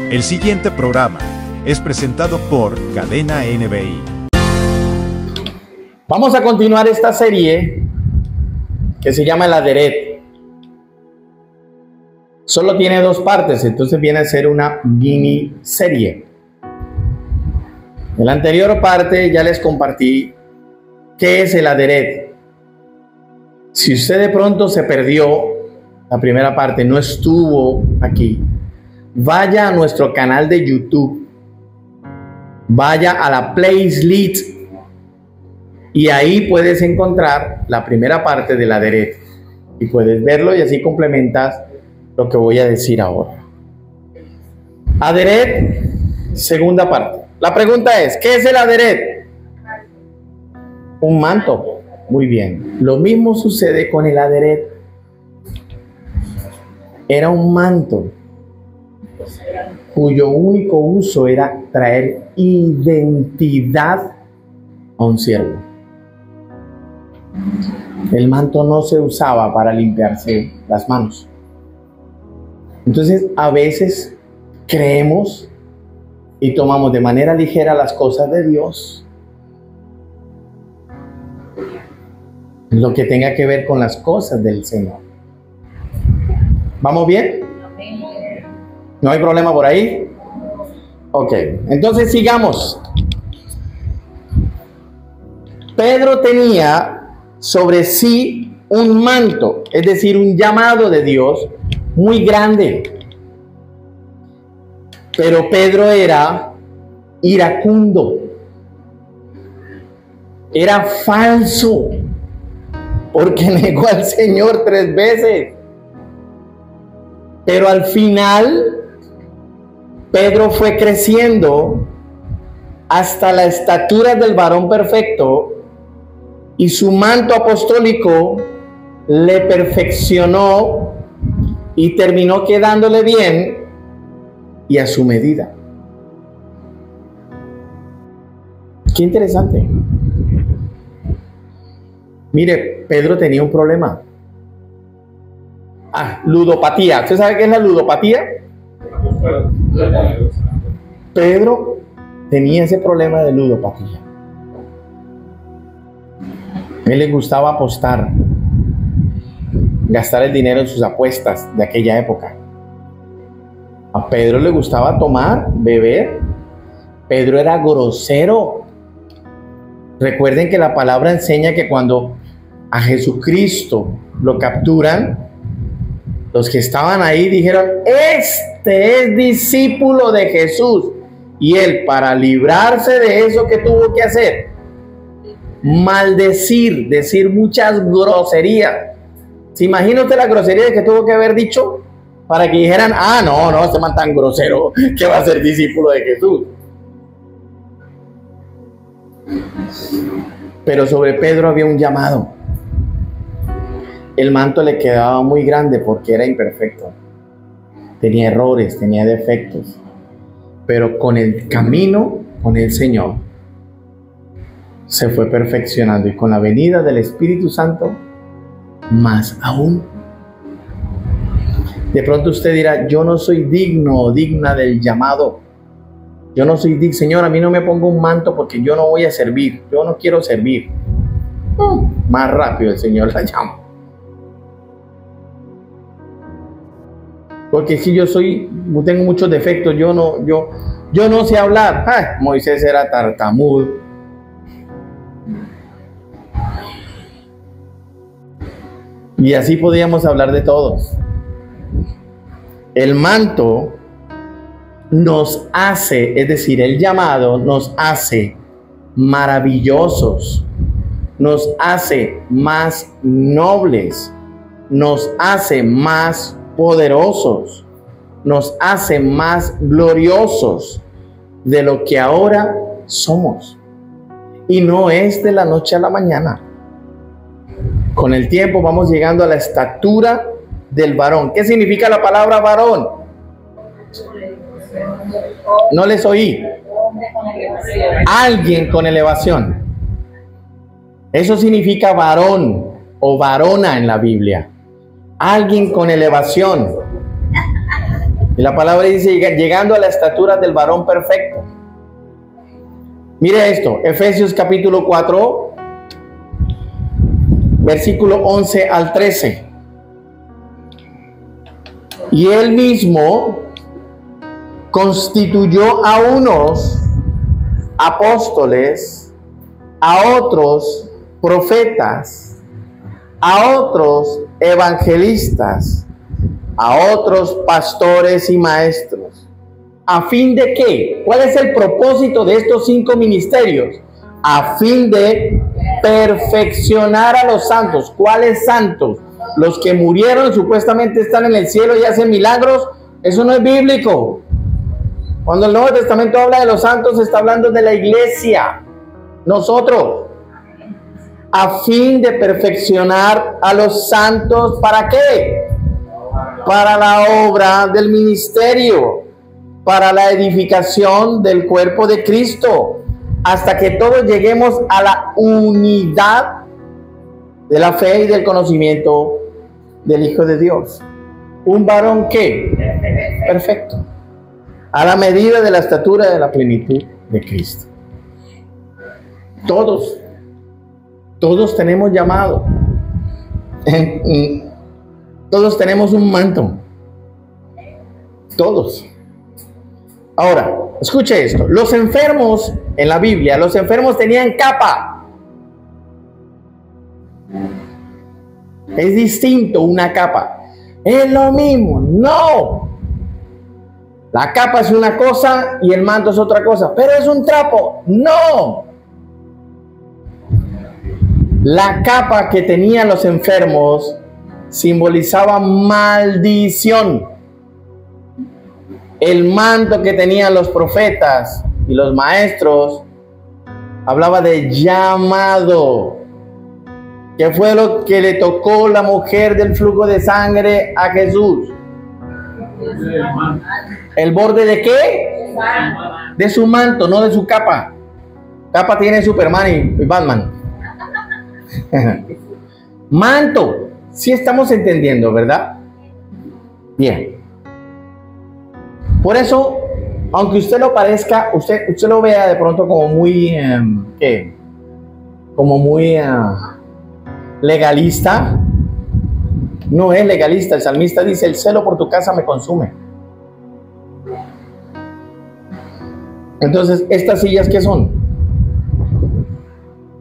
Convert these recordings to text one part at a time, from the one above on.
El siguiente programa es presentado por Cadena NBI. Vamos a continuar esta serie que se llama El Aderet. Solo tiene 2 partes, entonces viene a ser una miniserie. En la anterior parte ya les compartí qué es el Aderet. Si usted de pronto se perdió la primera parte, no estuvo aquí, vaya a nuestro canal de YouTube, vaya a la playlist y ahí puedes encontrar la primera parte del Aderet y puedes verlo y así complementas lo que voy a decir ahora. Aderet, segunda parte. La pregunta es, ¿qué es el Aderet? Un manto. Muy bien. Lo mismo sucede con el Aderet. Era un manto cuyo único uso era traer identidad a un siervo. El manto no se usaba para limpiarse las manos. Entonces, a veces creemos y tomamos de manera ligera las cosas de Dios, lo que tenga que ver con las cosas del Señor. ¿Vamos bien? ¿No hay problema por ahí? Ok, entonces sigamos. Pedro tenía sobre sí un manto, es decir, un llamado de Dios muy grande. Pero Pedro era iracundo, era falso, porque negó al Señor 3 veces. Pero al final, Pedro fue creciendo hasta la estatura del varón perfecto y su manto apostólico le perfeccionó y terminó quedándole bien y a su medida. Qué interesante. Mire, Pedro tenía un problema. Ludopatía. ¿Usted sabe qué es la ludopatía? Pedro tenía ese problema de ludopatía. A él le gustaba apostar, gastar el dinero en sus apuestas de aquella época. A Pedro le gustaba tomar, beber. Pedro era grosero. Recuerden que la palabra enseña que cuando a Jesucristo lo capturan, los que estaban ahí dijeron, este es discípulo de Jesús. Y él, para librarse de eso, ¿qué tuvo que hacer? Maldecir, decir muchas groserías. ¿Se imagina usted la grosería que tuvo que haber dicho? Para que dijeran, no, este man tan grosero que va a ser discípulo de Jesús. Pero sobre Pedro había un llamado. El manto le quedaba muy grande porque era imperfecto. Tenía errores, tenía defectos. Pero con el camino, con el Señor, se fue perfeccionando. Y con la venida del Espíritu Santo, más aún. De pronto usted dirá, yo no soy digno o digna del llamado. Yo no soy digno, Señor, a mí no me pongo un manto porque yo no voy a servir. Yo no quiero servir. Más rápido el Señor la llama. Porque si yo tengo muchos defectos, yo no sé hablar. Moisés era tartamudo. Y así podíamos hablar de todos. El manto nos hace, es decir, el llamado nos hace maravillosos, nos hace más nobles, nos hace más poderosos, nos hace más gloriosos de lo que ahora somos. Y no es de la noche a la mañana. Con el tiempo vamos llegando a la estatura del varón. ¿Qué significa la palabra varón? No les oí. Alguien con elevación. Eso significa varón o varona en la Biblia. Alguien con elevación. Y la palabra dice, llegando a la estatura del varón perfecto. Mire esto, Efesios capítulo 4, versículo 11 al 13. Y él mismo constituyó a unos apóstoles, a otros profetas, a otros evangelistas, a otros pastores y maestros. ¿A fin de qué? ¿Cuál es el propósito de estos 5 ministerios? A fin de perfeccionar a los santos. ¿Cuáles santos? Los que murieron supuestamente están en el cielo y hacen milagros. Eso no es bíblico. Cuando el Nuevo Testamento habla de los santos, está hablando de la iglesia, nosotros. A fin de perfeccionar a los santos, ¿para qué? Para la obra del ministerio, para la edificación del cuerpo de Cristo, hasta que todos lleguemos a la unidad de la fe y del conocimiento del Hijo de Dios. Un varón ¿qué? Perfecto, a la medida de la estatura de la plenitud de Cristo. Todos tenemos llamado. Todos tenemos un manto. Todos. Ahora, escuche esto. Los enfermos en la Biblia, los enfermos tenían capa. Es distinto una capa. Es lo mismo. No. La capa es una cosa y el manto es otra cosa. Pero es un trapo. No. La capa que tenían los enfermos simbolizaba maldición. El manto que tenían los profetas y los maestros hablaba de llamado. ¿Qué fue lo que le tocó la mujer del flujo de sangre a Jesús? ¿El borde de qué? De su manto, no de su capa. Capa tiene Superman y Batman. Manto. Sí estamos entendiendo, ¿verdad? Bien. Por eso, aunque usted lo parezca, usted lo vea de pronto como muy, como muy legalista, no es legalista. El salmista dice, el celo por tu casa me consume. Entonces, ¿estas sillas qué son?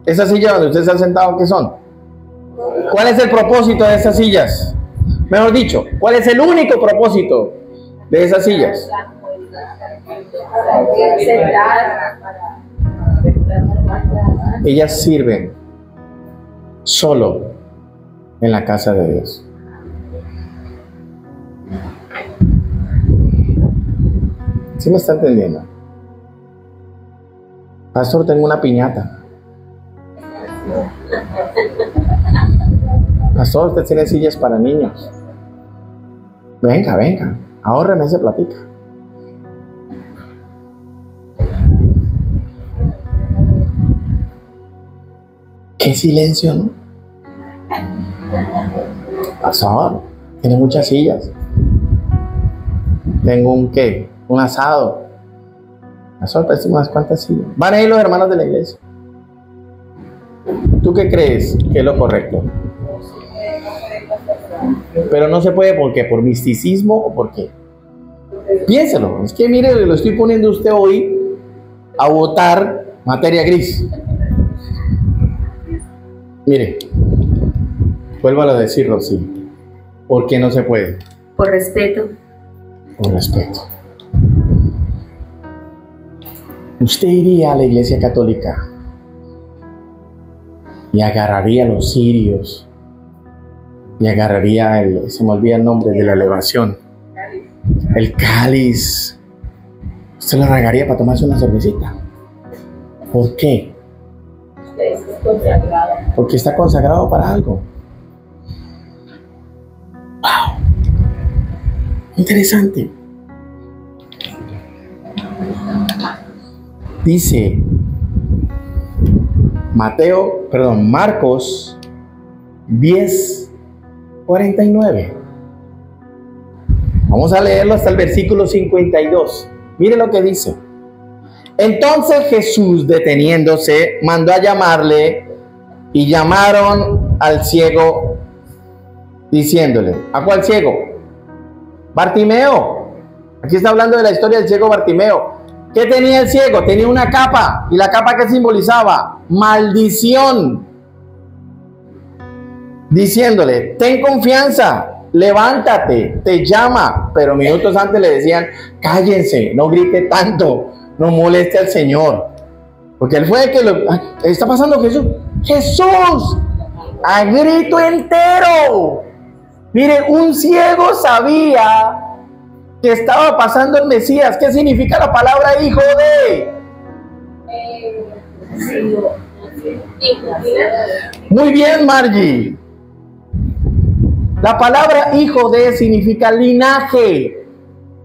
¿Esas sillas donde usted está sentado qué son? ¿Cuál es el propósito de esas sillas? Mejor dicho, ¿cuál es el único propósito de esas sillas? Ellas sirven solo en la casa de Dios. ¿Sí me está entendiendo? Pastor, tengo una piñata. Pastor, usted tiene sillas para niños. Venga, ahórreme ese platica. Qué silencio, ¿no? Pastor, tiene muchas sillas. Tengo un asado. Pastor, pues unas cuantas sillas. Van a ir los hermanos de la iglesia. ¿Tú qué crees que es lo correcto? Pero no se puede, ¿por qué? ¿Por misticismo o por qué? Piénselo. Es que mire, lo estoy poniendo a usted hoy a votar materia gris. Mire, vuélvalo a decirlo, sí. ¿Por qué no se puede? Por respeto. Por respeto. Usted iría a la iglesia católica y agarraría los cirios y agarraría se me olvida el nombre de la elevación, el cáliz. Usted lo regaría para tomarse una cervecita. ¿Por qué? Porque está consagrado para algo. ¡Wow! Interesante. Dice Marcos 10:49. Vamos a leerlo hasta el versículo 52. Mire lo que dice. Entonces Jesús, deteniéndose, mandó a llamarle, y llamaron al ciego, diciéndole, ¿a cuál ciego? Bartimeo. Aquí está hablando de la historia del ciego Bartimeo. ¿Qué tenía el ciego? Tenía una capa. ¿Y la capa qué simbolizaba? Maldición. Diciéndole, ten confianza, levántate, te llama. Pero minutos antes le decían, cállense, no grite tanto, no moleste al Señor. Porque él fue el que lo... ¿Está pasando Jesús? ¡Jesús! A grito entero. Mire, un ciego sabía que estaba pasando el Mesías. ¿Qué significa la palabra hijo de? Muy bien, Margie. La palabra hijo de significa linaje.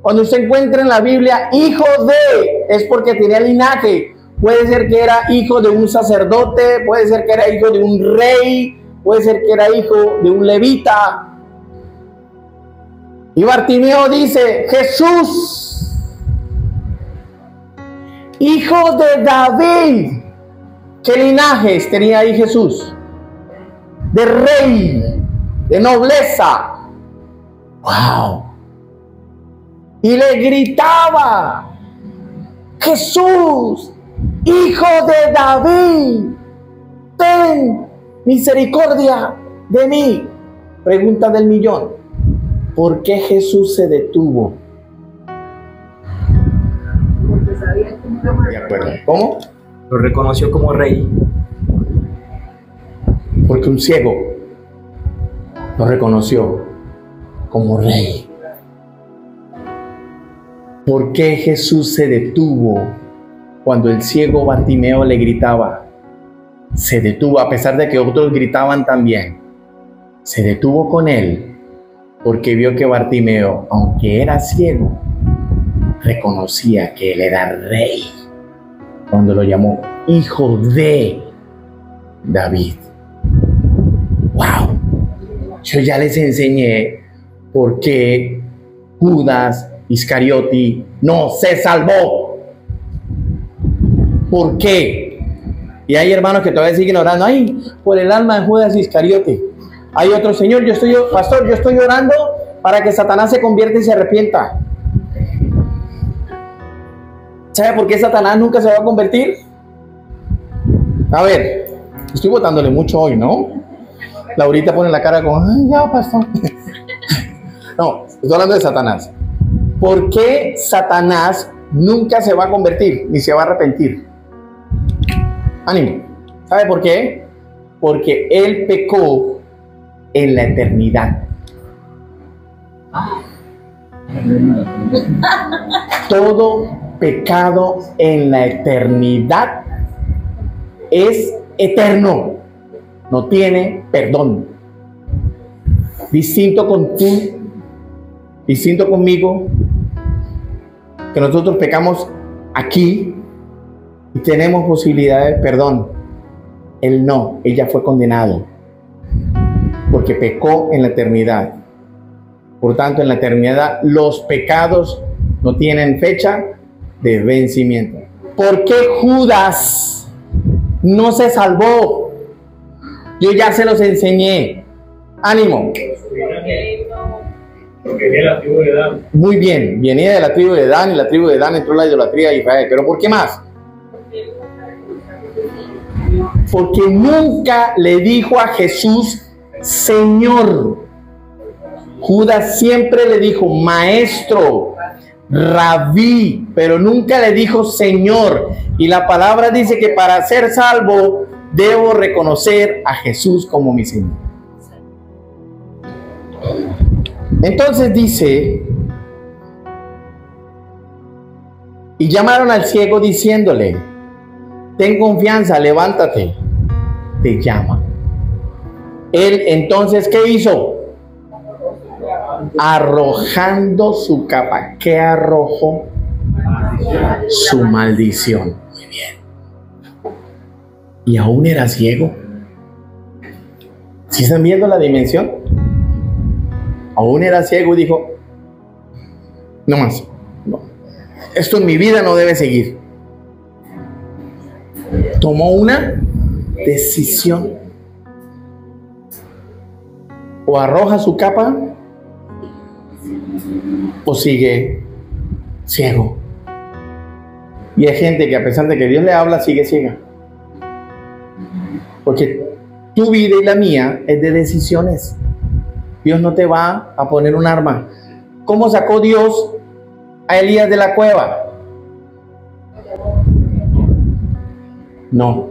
Cuando usted encuentra en la Biblia hijo de, es porque tenía linaje. Puede ser que era hijo de un sacerdote, puede ser que era hijo de un rey, puede ser que era hijo de un levita. Y Bartimeo dice, Jesús, hijo de David. ¿Qué linajes tenía ahí Jesús? De rey, de nobleza. ¡Wow! Y le gritaba, Jesús, hijo de David, ten misericordia de mí. Pregunta del millón. ¿Por qué Jesús se detuvo? Porque sabía que no De acuerdo. ¿Cómo? Lo reconoció como rey. Porque un ciego lo reconoció como rey. ¿Por qué Jesús se detuvo cuando el ciego Bartimeo le gritaba? Se detuvo a pesar de que otros gritaban también. Se detuvo con él porque vio que Bartimeo, aunque era ciego, reconocía que él era rey cuando lo llamó hijo de David. ¡Wow! Yo ya les enseñé por qué Judas Iscariote no se salvó. ¿Por qué? Y hay hermanos que todavía siguen orando. ¡Ay, por el alma de Judas Iscariote! Hay otro, Señor, pastor, yo estoy orando para que Satanás se convierta y se arrepienta. ¿Sabe por qué Satanás nunca se va a convertir? A ver, estoy botándole mucho hoy, ¿no? Laurita pone la cara como, ay, ya, pastor. No, estoy hablando de Satanás. ¿Por qué Satanás nunca se va a convertir ni se va a arrepentir? Ánimo. ¿Sabe por qué? Porque él pecó en la eternidad. Todo pecado en la eternidad es eterno, no tiene perdón. Distinto conmigo, que nosotros pecamos aquí y tenemos posibilidad de perdón. Él no, ella fue condenado porque pecó en la eternidad. Por tanto, en la eternidad los pecados no tienen fecha de vencimiento. ¿Por qué Judas no se salvó? Yo ya se los enseñé. Ánimo. Porque venía de la tribu de Dan. Muy bien, venía de la tribu de Dan y la tribu de Dan entró en la idolatría de Israel. ¿Pero por qué más? Porque nunca le dijo a Jesús Señor. Judas siempre le dijo maestro, rabí, pero nunca le dijo Señor. Y la palabra dice que para ser salvo debo reconocer a Jesús como mi Señor. Entonces dice, y llamaron al ciego diciéndole, ten confianza, levántate, te llama. Él entonces, ¿qué hizo? Arrojando su capa. ¿Qué arrojó? Su maldición. Muy bien. Y aún era ciego. ¿Sí están viendo la dimensión? Aún era ciego y dijo, No más. No. Esto en mi vida no debe seguir. Tomó una decisión. O arroja su capa o sigue ciego. Y hay gente que a pesar de que Dios le habla, sigue ciega. Porque tu vida y la mía es de decisiones. Dios no te va a poner un arma. ¿Cómo sacó Dios a Elías de la cueva? No.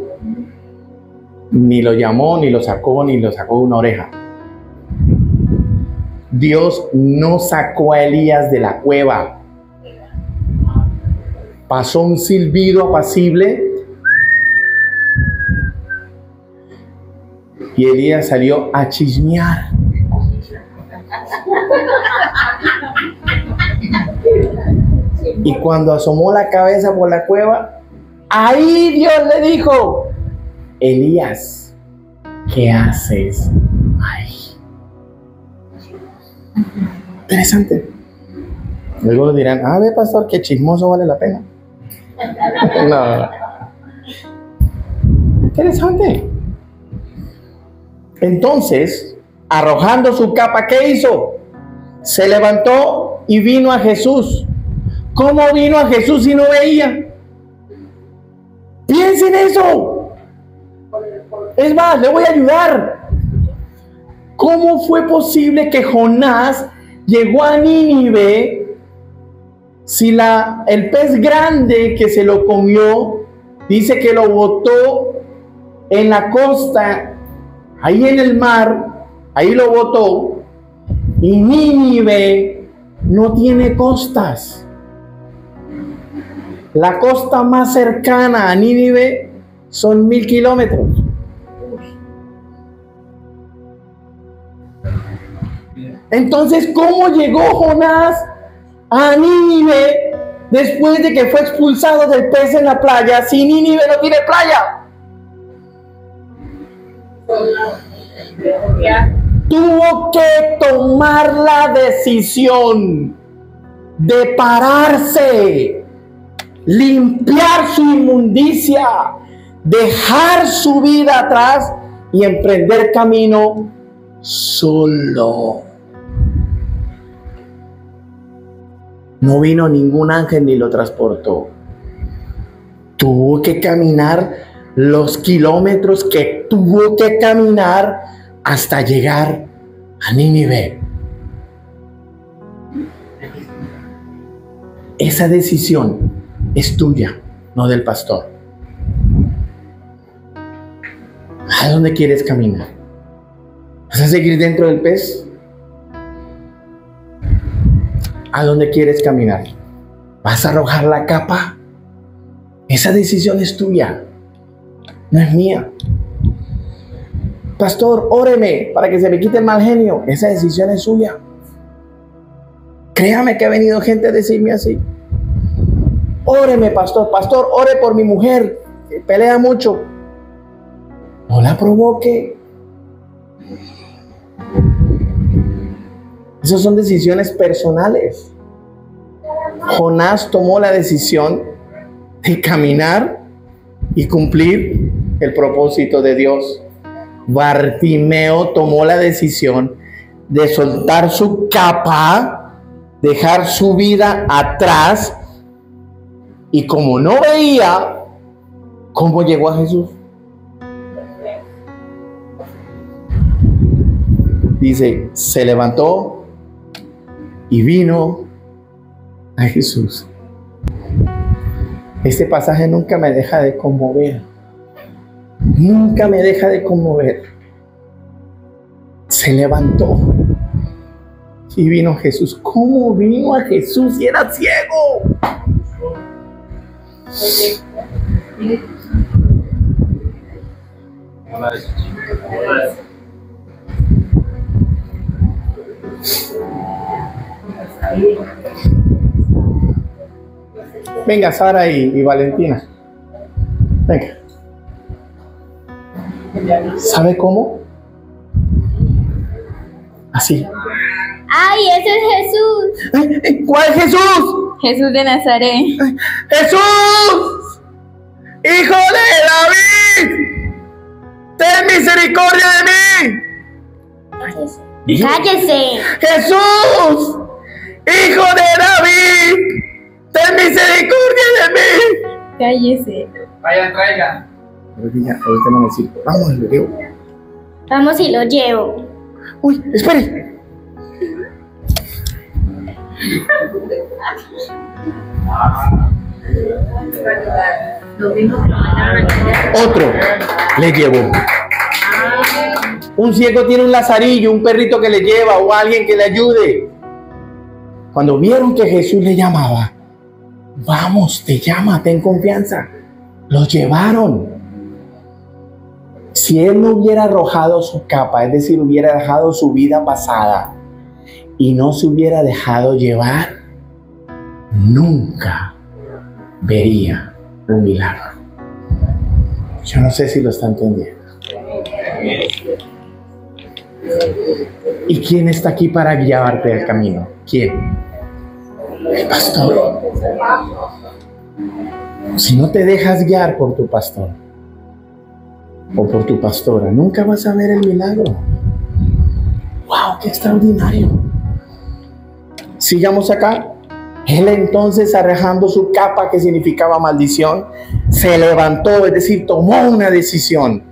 Ni lo llamó, ni lo sacó una oreja. Dios no sacó a Elías de la cueva. Pasó un silbido apacible y Elías salió a chismear. Y cuando asomó la cabeza por la cueva, ahí Dios le dijo: Elías, ¿qué haces ahí? Interesante. Luego dirán: ve, pastor, qué chismoso, vale la pena. No. Interesante. Entonces, arrojando su capa, ¿qué hizo? Se levantó y vino a Jesús. ¿Cómo vino a Jesús si no veía? Piensen en eso. Es más, le voy a ayudar. ¿Cómo fue posible que Jonás llegó a Nínive si el pez grande que se lo comió, dice que lo botó en la costa, ahí en el mar, ahí lo botó, y Nínive no tiene costas? La costa más cercana a Nínive son 1000 kilómetros. Entonces, ¿cómo llegó Jonás a Nínive después de que fue expulsado del pez en la playa si Nínive no tiene playa? Tuvo que tomar la decisión de pararse, limpiar su inmundicia, dejar su vida atrás y emprender camino solo. No vino ningún ángel ni lo transportó. Tuvo que caminar los kilómetros que tuvo que caminar hasta llegar a Nínive. Esa decisión es tuya, no del pastor. ¿A dónde quieres caminar? ¿Vas a seguir dentro del pez? ¿A dónde quieres caminar? ¿Vas a arrojar la capa? Esa decisión es tuya, no es mía. Pastor, óreme para que se me quite el mal genio. Esa decisión es suya. Créame que ha venido gente a decirme así: óreme, pastor, ore por mi mujer, que pelea mucho. No la provoque. Esas son decisiones personales. Jonás tomó la decisión de caminar y cumplir el propósito de Dios. Bartimeo tomó la decisión de soltar su capa, dejar su vida atrás, y como no veía, ¿cómo llegó a Jesús? Dice, se levantó y vino a Jesús. Este pasaje nunca me deja de conmover. Nunca me deja de conmover. Se levantó y vino a Jesús. ¿Cómo vino a Jesús si era ciego? Venga, Sara y Valentina. Venga. ¿Sabe cómo? Así. ¡Ay, ese es Jesús! ¿Cuál Jesús? Jesús de Nazaret. ¡Jesús! ¡Hijo de David! ¡Ten misericordia de mí! ¡Cállese! ¡Jesús! ¡Hijo de David! ¡Ten misericordia de mí! ¡Cállese! Vaya, traiga. Ahorita no me sirve. Vamos, lo llevo. Vamos y lo llevo. Uy, espere. Otro le llevó. Un ciego tiene un lazarillo, un perrito que le lleva o alguien que le ayude. Cuando vieron que Jesús le llamaba, vamos, te llama, ten confianza. Lo llevaron. Si él no hubiera arrojado su capa, es decir, hubiera dejado su vida pasada y no se hubiera dejado llevar, nunca vería un milagro. Yo no sé si lo está entendiendo. ¿Y quién está aquí para guiarte al camino? ¿Quién? El pastor. Si no te dejas guiar por tu pastor o por tu pastora, nunca vas a ver el milagro. ¡Wow! ¡Qué extraordinario! Sigamos acá. Él entonces, arrojando su capa que significaba maldición, se levantó, es decir, tomó una decisión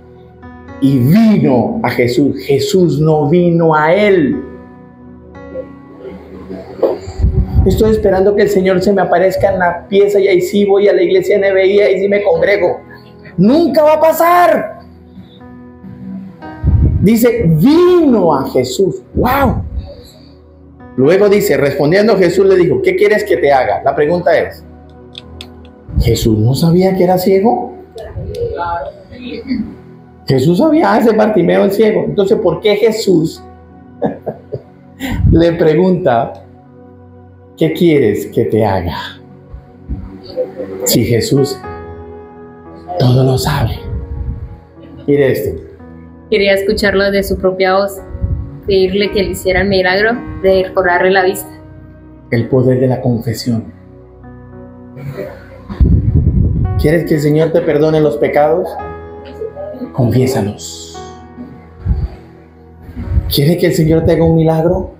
y vino a Jesús. Jesús no vino a él. Estoy esperando que el Señor se me aparezca en la pieza y ahí sí voy a la iglesia NBI y ahí sí me congrego. Nunca va a pasar. Dice, vino a Jesús. ¡Wow! Luego dice, respondiendo Jesús le dijo, ¿qué quieres que te haga? La pregunta es, ¿Jesús no sabía que era ciego? Jesús sabía, ese Bartimeo es ciego. Entonces, ¿por qué Jesús le pregunta, ¿qué quieres que te haga? Si Jesús todo lo sabe. Mire esto. Quería escucharlo de su propia voz, pedirle que le hiciera el milagro de cobrarle la vista. El poder de la confesión. ¿Quieres que el Señor te perdone los pecados? Confiésalos. ¿Quieres que el Señor te haga un milagro?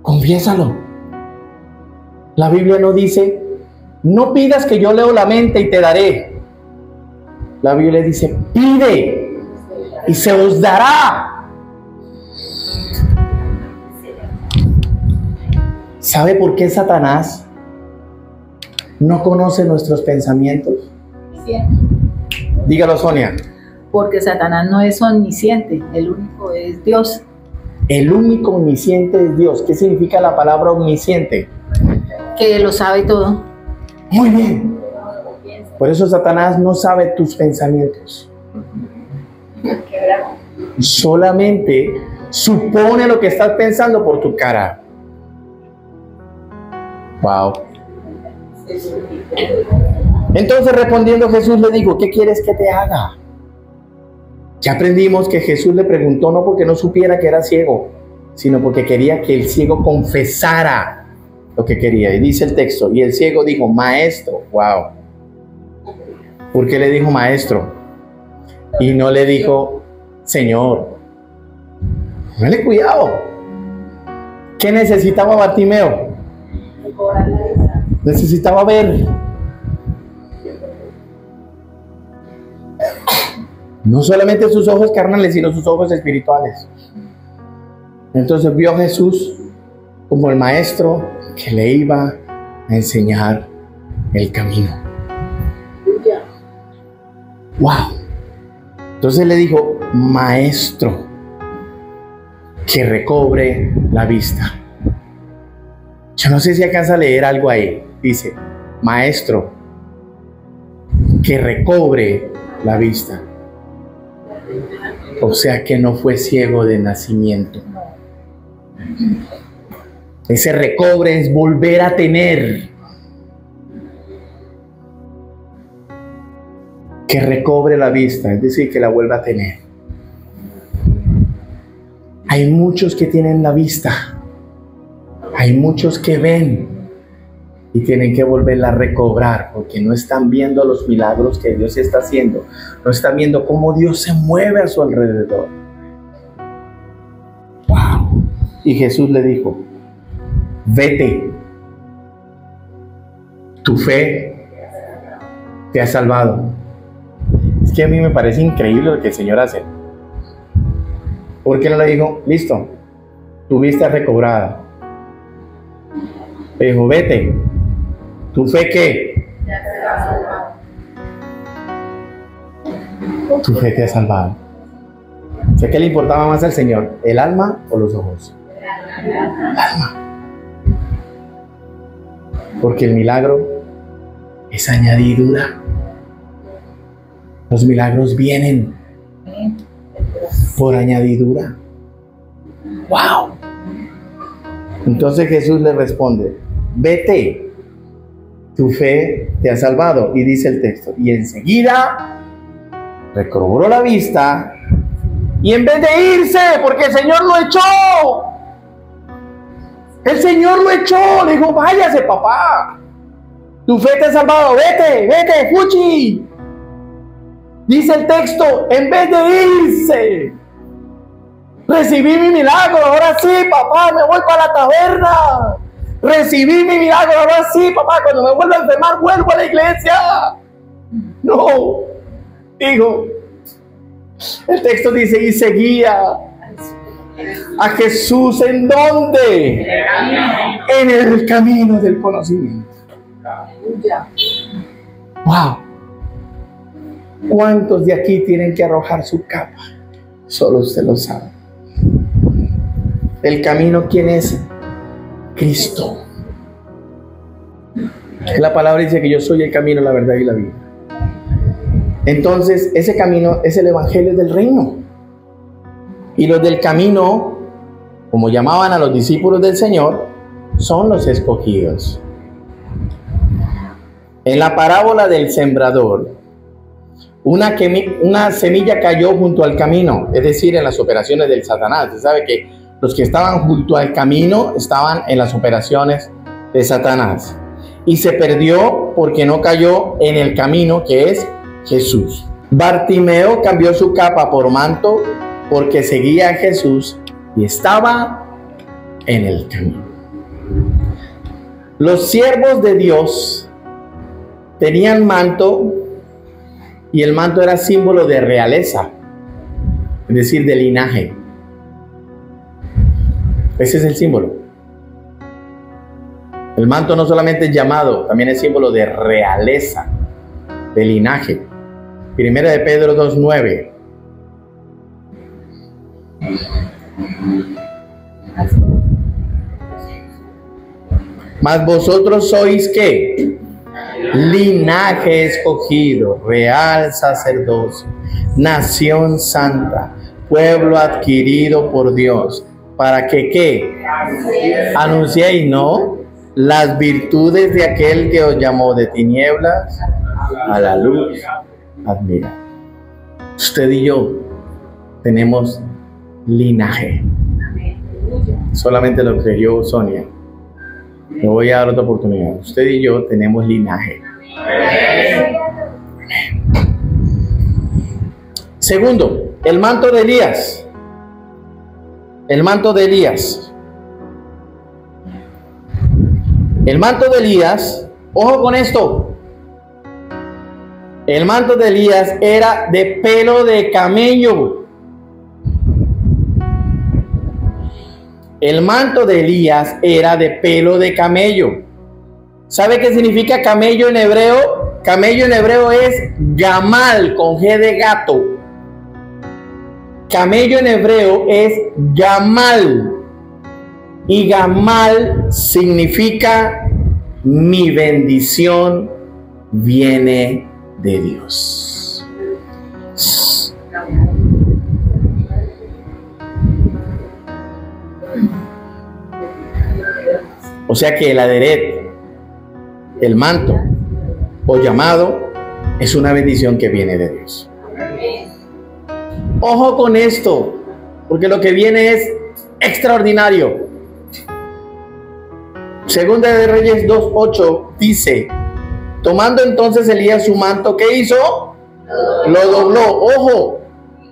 Confiésalo. La Biblia no dice, no pidas que yo leo la mente y te daré. La Biblia dice, pide y se os dará. ¿Sabe por qué Satanás no conoce nuestros pensamientos? Dígalo, Sonia. Porque Satanás no es omnisciente, el único es Dios. El único omnisciente es Dios. ¿Qué significa la palabra omnisciente? Que lo sabe todo. Muy bien. Por eso Satanás no sabe tus pensamientos. Solamente supone lo que estás pensando por tu cara. Wow. Entonces, respondiendo Jesús le dijo, ¿qué quieres que te haga? Ya aprendimos que Jesús le preguntó no porque no supiera que era ciego, sino porque quería que el ciego confesara lo que quería. Y dice el texto, y el ciego dijo, maestro. Wow. ¿Por qué le dijo maestro? Y no le dijo Señor. Dale cuidado. ¿Qué necesitaba Bartimeo? Necesitaba ver. No solamente sus ojos carnales, sino sus ojos espirituales. Entonces vio a Jesús como el maestro que le iba a enseñar el camino. Wow. Entonces le dijo, maestro, que recobre la vista. Yo no sé si alcanza a leer algo ahí. Dice, maestro, que recobre la vista. O sea que no fue ciego de nacimiento. Ese recobre es volver a tener. Que recobre la vista, es decir, que la vuelva a tener. Hay muchos que tienen la vista, Hay muchos que ven y tienen que volverla a recobrar porque no están viendo los milagros que Dios está haciendo. No están viendo cómo Dios se mueve a su alrededor. ¡Wow! Y Jesús le dijo, vete. Tu fe te ha salvado. Es que a mí me parece increíble lo que el Señor hace. ¿Por qué no le dijo, listo, tu vista es recobrada? Le dijo, vete. ¿Tu fe qué? Tu fe te ha salvado. ¿Sé qué le importaba más al Señor? ¿El alma o los ojos? El alma. Porque el milagro es añadidura. Los milagros vienen por añadidura. ¡Wow! Entonces Jesús le responde, vete. Tu fe te ha salvado. Y dice el texto, y enseguida recobró la vista, y en vez de irse, porque el Señor lo echó, le dijo, váyase papá, tu fe te ha salvado, vete, fuchi. Dice el texto, en vez de irse, recibí mi milagro, ahora sí papá, me voy para la taberna. Recibí mi milagro, ahora sí, papá, cuando me vuelva a enfermar, vuelvo a la iglesia. No, dijo, el texto dice, y seguía a Jesús, ¿en dónde? En el camino del conocimiento. Wow. ¿Cuántos de aquí tienen que arrojar su capa? Solo usted lo sabe. El camino, ¿quién es? Cristo. La palabra dice que yo soy el camino, la verdad y la vida. Entonces, ese camino es el evangelio del reino. Y los del camino, como llamaban a los discípulos del Señor, son los escogidos. En la parábola del sembrador, una semilla cayó junto al camino, es decir, en las operaciones del Satanás. Usted sabe que los que estaban junto al camino estaban en las operaciones de Satanás. Y se perdió porque no cayó en el camino que es Jesús. Bartimeo cambió su capa por manto porque seguía a Jesús y estaba en el camino. Los siervos de Dios tenían manto y el manto era símbolo de realeza, es decir, de linaje. Ese es el símbolo. El manto no solamente es llamado, también es símbolo de realeza, de linaje. Primera de Pedro 2:9. Mas vosotros sois ¿qué? Linaje escogido, real sacerdocio, nación santa, pueblo adquirido por Dios. ¿Para que qué? Anunciéis, ¿no? Las virtudes de aquel que os llamó de tinieblas a la luz. Admira. Usted y yo tenemos linaje. Solamente lo creyó Sonia. Le voy a dar otra oportunidad. Usted y yo tenemos linaje. Segundo, el manto de Elías. El manto de Elías. El manto de Elías, ojo con esto. El manto de Elías era de pelo de camello. El manto de Elías era de pelo de camello. ¿Sabe qué significa camello en hebreo? Camello en hebreo es gamal, con G de gato. Camello en hebreo es gamal. Y gamal significa mi bendición viene de Dios. O sea que el aderet, el manto o llamado es una bendición que viene de Dios. Ojo con esto, porque lo que viene es extraordinario. Segunda de Reyes 2:8 dice: tomando entonces Elías su manto, ¿qué hizo? Lo dobló, ojo,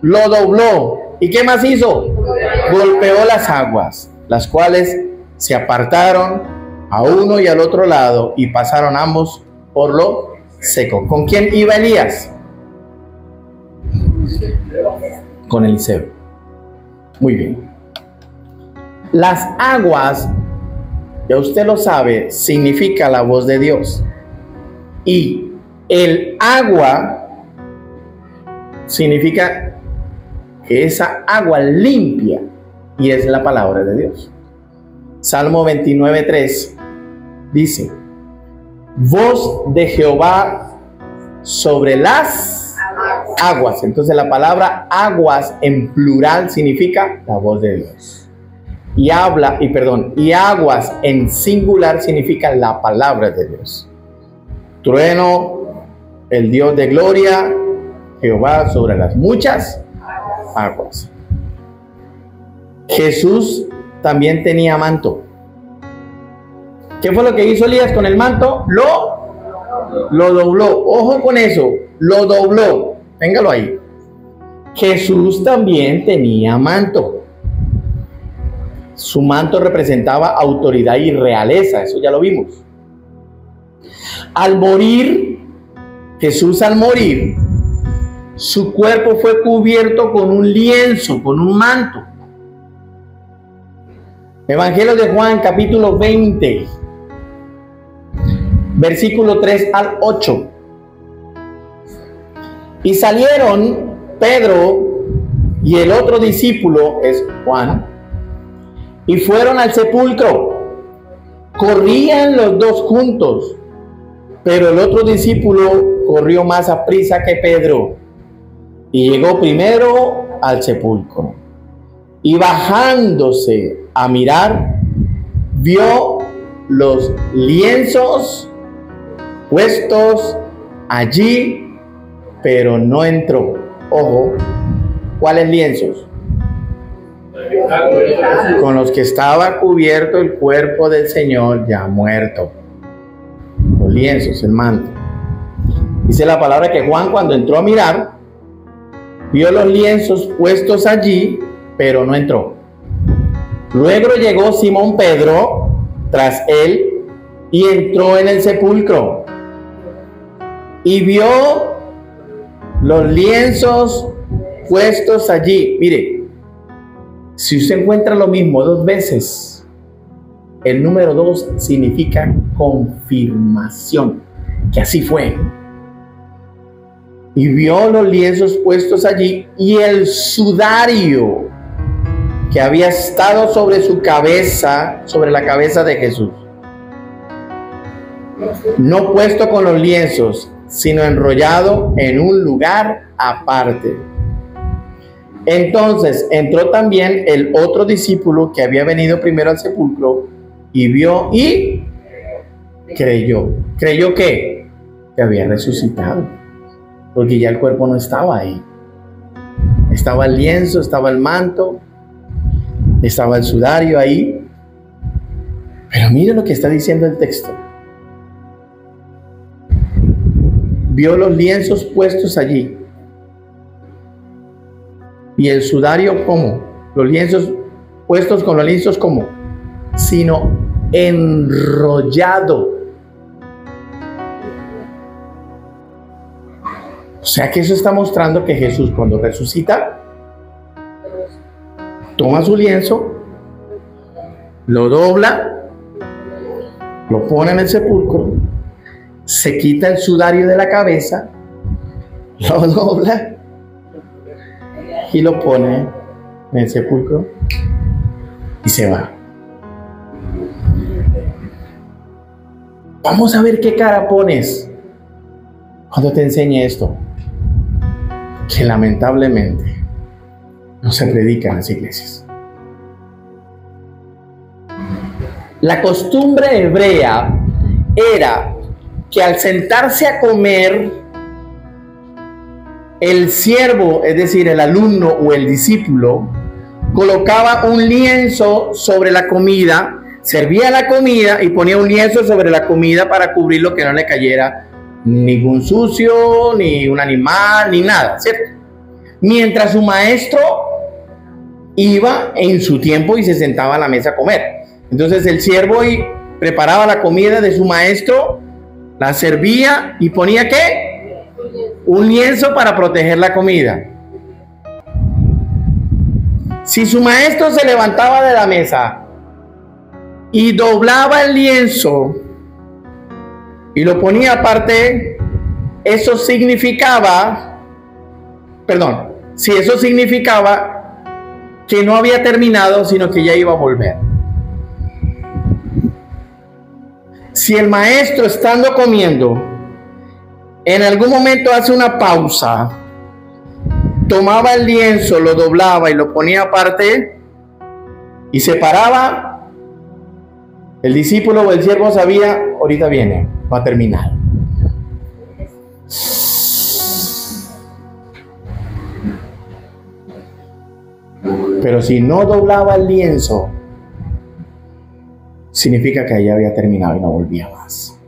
lo dobló. ¿Y qué más hizo? Golpeó las aguas, las cuales se apartaron a uno y al otro lado y pasaron ambos por lo seco. ¿Con quién iba Elías? Con Eliseo. Muy bien. Las aguas, ya usted lo sabe, significa la voz de Dios. Y el agua significa que esa agua limpia, y es la palabra de Dios. Salmo 29:3 dice: voz de Jehová sobre las aguas. Entonces la palabra aguas en plural significa la voz de Dios. Y aguas en singular significa la palabra de Dios. Trueno, el Dios de gloria, Jehová sobre las muchas aguas. Jesús también tenía manto. ¿Qué fue lo que hizo Elías con el manto? Lo dobló. Ojo con eso, lo dobló. Téngalo ahí. Jesús también tenía manto. Su manto representaba autoridad y realeza, eso ya lo vimos. Al morir, Jesús al morir, su cuerpo fue cubierto con un lienzo, con un manto. Evangelio de Juan, capítulo 20, versículo 3 al 8. Y salieron Pedro y el otro discípulo, es Juan, y fueron al sepulcro. Corrían los dos juntos, pero el otro discípulo corrió más aprisa que Pedro y llegó primero al sepulcro. Y bajándose a mirar, vio los lienzos puestos allí, pero no entró. Ojo, ¿cuáles lienzos? Con los que estaba cubierto el cuerpo del Señor ya muerto. Los lienzos, el manto. Dice la palabra que Juan, cuando entró a mirar, vio los lienzos puestos allí, pero no entró. Luego llegó Simón Pedro tras él y entró en el sepulcro y vio los lienzos puestos allí. Mire, si usted encuentra lo mismo dos veces, el número 2 significa confirmación, que así fue. Y vio los lienzos puestos allí y el sudario que había estado sobre su cabeza, sobre la cabeza de Jesús, no puesto con los lienzos, sino enrollado en un lugar aparte. Entonces entró también el otro discípulo que había venido primero al sepulcro y vio y creyó. ¿Creyó qué? Que había resucitado, porque ya el cuerpo no estaba ahí. Estaba el lienzo, estaba el manto, estaba el sudario ahí. Pero mire lo que está diciendo el texto. Vio los lienzos puestos allí. Y el sudario, ¿cómo? Los lienzos puestos con los lienzos, ¿cómo? Sino enrollado. O sea que eso está mostrando que Jesús, cuando resucita, toma su lienzo, lo dobla, lo pone en el sepulcro, se quita el sudario de la cabeza, lo dobla y lo pone en el sepulcro y se va. Vamos a ver qué cara pones cuando te enseñe esto, que lamentablemente no se predica en las iglesias. La costumbre hebrea era que al sentarse a comer, el siervo, es decir, el alumno o el discípulo, colocaba un lienzo sobre la comida, servía la comida y ponía un lienzo sobre la comida para cubrirlo, que no le cayera ningún sucio, ni un animal, ni nada, ¿cierto? Mientras su maestro iba en su tiempo y se sentaba a la mesa a comer. Entonces el siervo preparaba la comida de su maestro, la servía y ponía ¿qué? Un lienzo para proteger la comida. Si su maestro se levantaba de la mesa y doblaba el lienzo y lo ponía aparte, eso significaba, si eso significaba que no había terminado, sino que ya iba a volver. Si el maestro, estando comiendo, en algún momento hace una pausa, tomaba el lienzo, lo doblaba y lo ponía aparte y se paraba, el discípulo o el siervo sabía, ahorita viene, va a terminar. Pero si no doblaba el lienzo, significa que ya había terminado y no volvía más.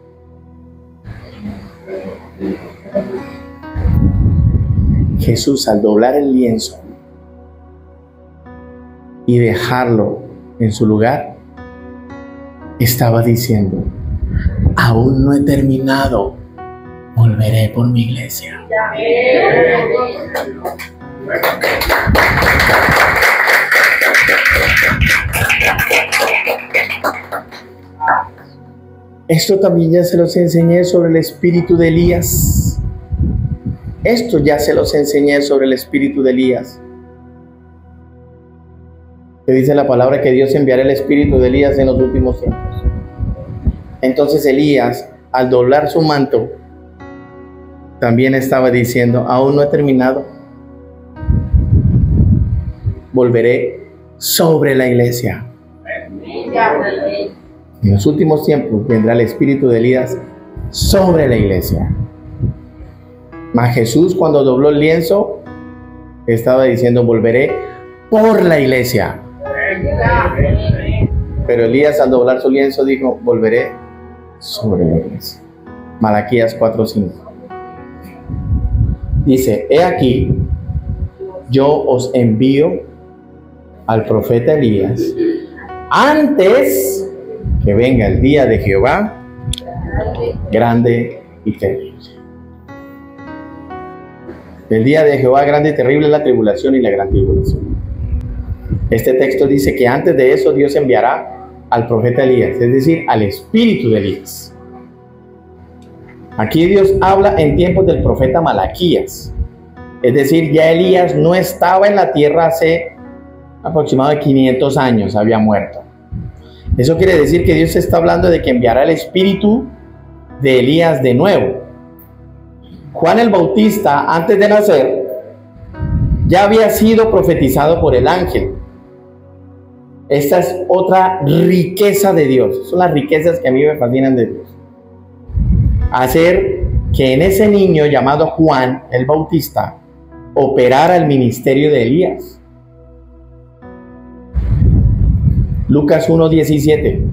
Jesús, al doblar el lienzo y dejarlo en su lugar, estaba diciendo: aún no he terminado, volveré por mi iglesia. Esto también ya se los enseñé sobre el espíritu de Elías. Esto ya se los enseñé sobre el espíritu de Elías. Que dice la palabra que Dios enviará el espíritu de Elías en los últimos tiempos. Entonces Elías, al doblar su manto, también estaba diciendo: aún no he terminado, volveré sobre la iglesia. En los últimos tiempos vendrá el espíritu de Elías sobre la iglesia. Mas Jesús, cuando dobló el lienzo, estaba diciendo: volveré por la iglesia. Pero Elías, al doblar su lienzo, dijo: volveré sobre la iglesia. Malaquías 4:5 dice: he aquí, yo os envío al profeta Elías antes que venga el día de Jehová grande y terrible. El día de Jehová grande y terrible es la tribulación y la gran tribulación. Este texto dice que antes de eso Dios enviará al profeta Elías, es decir, al espíritu de Elías. Aquí Dios habla en tiempos del profeta Malaquías, es decir, ya Elías no estaba en la tierra hace aproximadamente 500 años, había muerto. Eso quiere decir que Dios está hablando de que enviará el espíritu de Elías de nuevo. Juan el Bautista, antes de nacer, ya había sido profetizado por el ángel. Esta es otra riqueza de Dios. Son las riquezas que a mí me fascinan de Dios. Hacer que en ese niño llamado Juan el Bautista operara el ministerio de Elías. Lucas 1:17.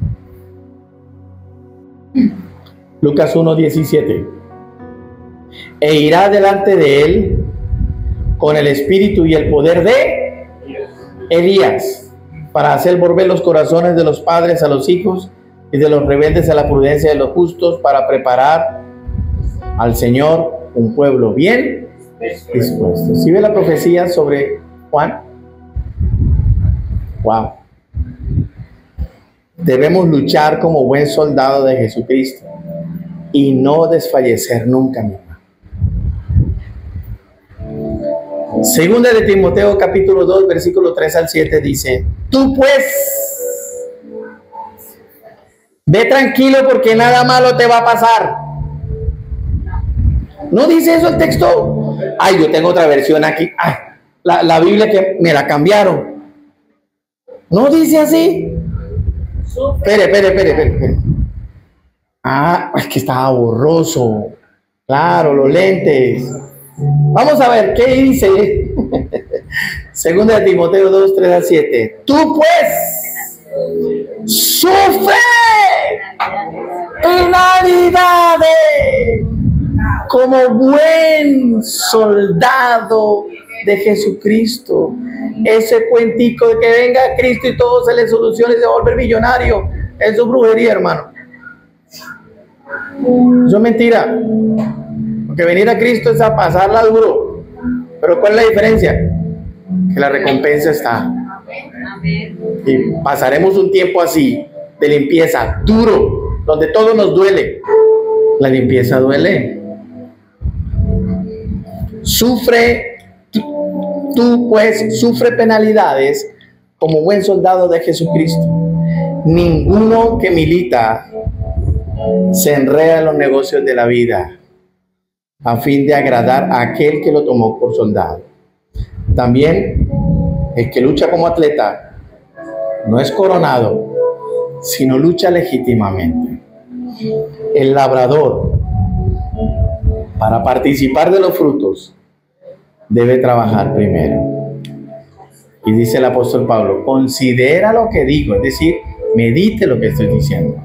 Lucas 1:17. E irá delante de él con el espíritu y el poder de Elías, para hacer volver los corazones de los padres a los hijos y de los rebeldes a la prudencia de los justos, para preparar al Señor un pueblo bien dispuesto. ¿Sí ve la profecía sobre Juan? Wow. Debemos luchar como buen soldado de Jesucristo y no desfallecer nunca, mi hermano. Segunda de Timoteo capítulo 2 versículo 3 al 7 dice: tú pues ve tranquilo, porque nada malo te va a pasar. ¿No dice eso el texto? Ay, yo tengo otra versión aquí. Ay, la Biblia que me la cambiaron. ¿No dice así? Espere. Ah, es que estaba borroso. Claro, los lentes. Vamos a ver, ¿qué dice? Segunda de Timoteo 2, 3 al 7. Tú pues sufre penalidades como buen soldado de Jesucristo. Ese cuentico de que venga Cristo y todo se le solucione y se va a volver millonario, eso es brujería, hermano. Eso es mentira. Porque venir a Cristo es a pasarla duro. Pero ¿cuál es la diferencia? Que la recompensa está. Y pasaremos un tiempo así de limpieza duro, donde todo nos duele. La limpieza duele. Tú pues sufre penalidades como buen soldado de Jesucristo. Ninguno que milita se enreda en los negocios de la vida a fin de agradar a aquel que lo tomó por soldado. También el que lucha como atleta no es coronado, sino lucha legítimamente. El labrador, para participar de los frutos, debe trabajar primero. Y dice el apóstol Pablo, considera lo que digo, es decir, medite lo que estoy diciendo.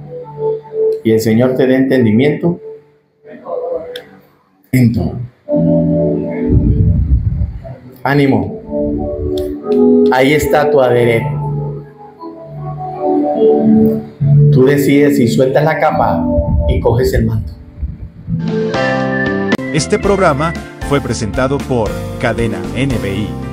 Y el Señor te dé entendimiento en todo. Ánimo. Ahí está tu aderezo. Tú decides si sueltas la capa y coges el manto. Este programa fue presentado por Cadena NBI.